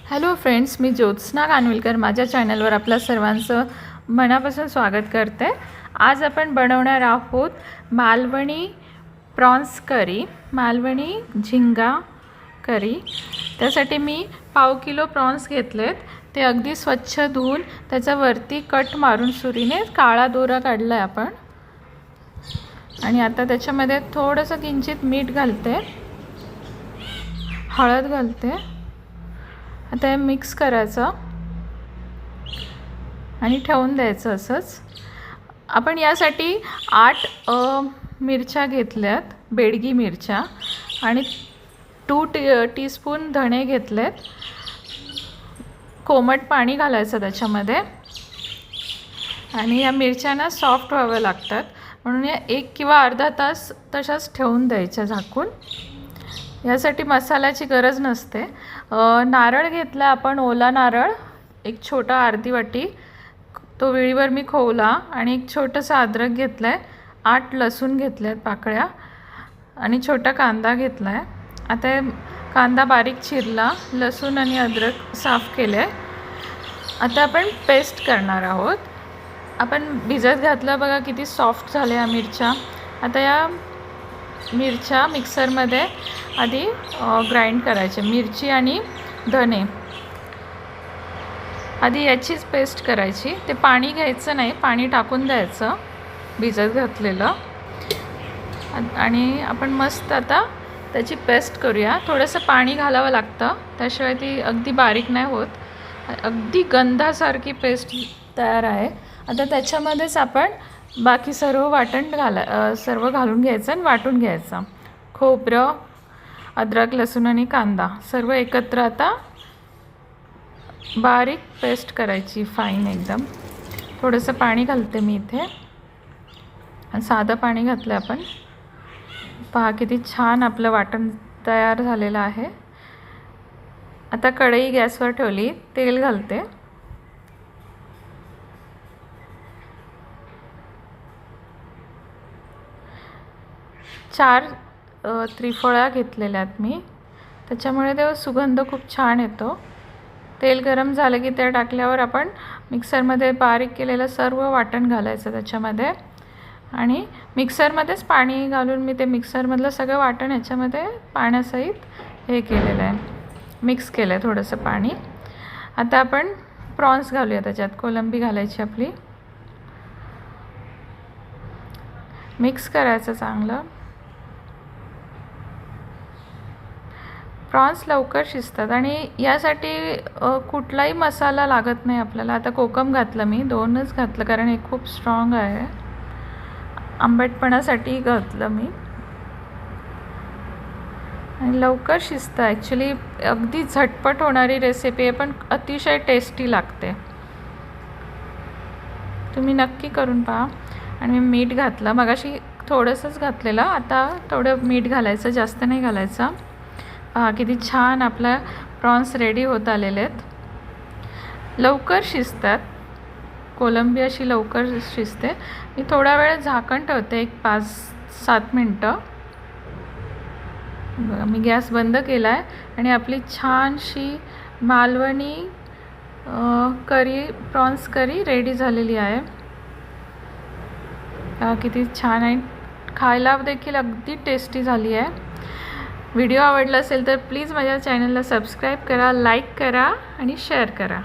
Hello friends, मी ज्योत्स्ना कानविलकर माझ्या चॅनलवर आपल्या सर्वांचं मनापासून स्वागत करते. आज आपण बनवणार आहोत मालवणी प्रॉन्स करी, मालवणी झिंगा करी. त्यासाठी मी पाव किलो प्रॉन्स घेतलेत. ते अगदी स्वच्छ धुवून त्याच्यावरती कट मारून सुरीने काळा दोरा काढला आहे आपण. आणि आता त्याच्यामध्ये थोडंसं किंचित मीठ घालते, हळद घालते. आता हे मिक्स करायचं आणि ठेवून द्यायचं असंच. आपण यासाठी 8 मिरच्या घेतल्यात, बेडगी मिरच्या, आणि 2 टीस्पून धणे घेतलेत. कोमट पाणी घालायचं त्याच्यामध्ये. आणि या मिरच्यांना सॉफ्ट व्हाव्या लागतात, म्हणून या 1 किंवा अर्धा तास तशाच ठेवून द्यायच्या झाकून. यासाठी मसाल्याची गरज नसते. नारळ घेतला आपण, ओला नारळ, एक छोटा अर्धी वाटी, तो वेळीवर मी खोवला. आणि एक छोटंसं अद्रक घेतलं आहे, 8 लसूण घेतले आहेत पाकळ्या, आणि छोटा कांदा घेतला आहे. आता कांदा बारीक चिरला, लसूण आणि अद्रक साफ केले. आता आपण पेस्ट करणार आहोत. आपण भिजत घातलं बघा, किती सॉफ्ट झाल्या मिरच्या. आता या मिरच्या मिक्सरमध्ये आधी ग्राइंड करायचे, मिरची आणि धने. आधी याचीच पेस्ट करायची. ते पाणी घ्यायचं नाही, पाणी टाकून द्यायचं भिजत घातलेलं. आणि आपण मस्त आता त्याची पेस्ट करूया. थोडंसं पाणी घालावं लागतं, त्याशिवाय ती अगदी बारीक नाही होत. अगदी गंधासारखी पेस्ट तयार आहे. आता त्याच्यामध्येच आपण बाकी सर्व सर्व घालून घ्यायचं आणि वाटून घ्यायचं. खोबरं, अद्रक, लसूण आणि कांदा सर्व एकत्र आता बारीक पेस्ट करायची, फाईन एकदम. थोडंसं पाणी घालते मी इथे, आणि साधं पाणी घातलं आपण. पहा किती छान आपलं वाटण तयार झालेलं आहे. आता कढई गॅसवर ठेवली, तेल घालते. चार त्रिफळा घेतलेल्या आहेत मी, त्याच्यामुळे ते सुगंध खूप छान येतो. तेल गरम झालं की ते टाकल्यावर आपण मिक्सरमध्ये बारीक केलेलं सर्व वाटण घालायचं त्याच्यामध्ये. आणि मिक्सरमध्येच पाणी घालून मी ते मिक्सरमधलं सगळं वाटण ह्याच्यामध्ये पाण्यासहित हे केलेलं आहे, मिक्स केलं आहे थोडंसं पाणी. आता आपण प्रॉन्स घालूया त्याच्यात. कोलंबी घालायची आपली, मिक्स करायचं चांगलं. प्रॉन्स लवकर शिजतात आणि यासाठी कुठलाही मसाला लागत नाही आपल्याला. आता कोकम घातलं मी, 2च घातलं, कारण हे खूप स्ट्रॉंग आहे. आंबटपणासाठी घातलं मी. आणि लवकर शिजतं. ॲक्च्युली अगदी झटपट होणारी रेसिपी आहे, पण अतिशय टेस्टी लागते. तुम्ही नक्की करून पहा. आणि मी मीठ घातलं, मगाशी थोडंसंच घातलेलं, आता थोडं मीठ घालायचं, जास्त नाही घालायचं. पहा किती छान आपल्या प्रॉन्स रेडी होत आलेले आहेत. लवकर शिजतात, कोलंबी अशी लवकर शिजते. मी थोडा वेळ झाकण ठेवते, एक 5-7 मिनटं. बघा, मी गॅस बंद केला आहे आणि आपली छानशी मालवणी करी, प्रॉन्स करी रेडी झालेली आहे. किती छान आहे, खायला देखील अगदी टेस्टी झाली आहे. व्हिडिओ आवडला असेल तर प्लीज माझ्या चॅनलला सबस्क्राईब करा, लाईक करा आणि शेअर करा.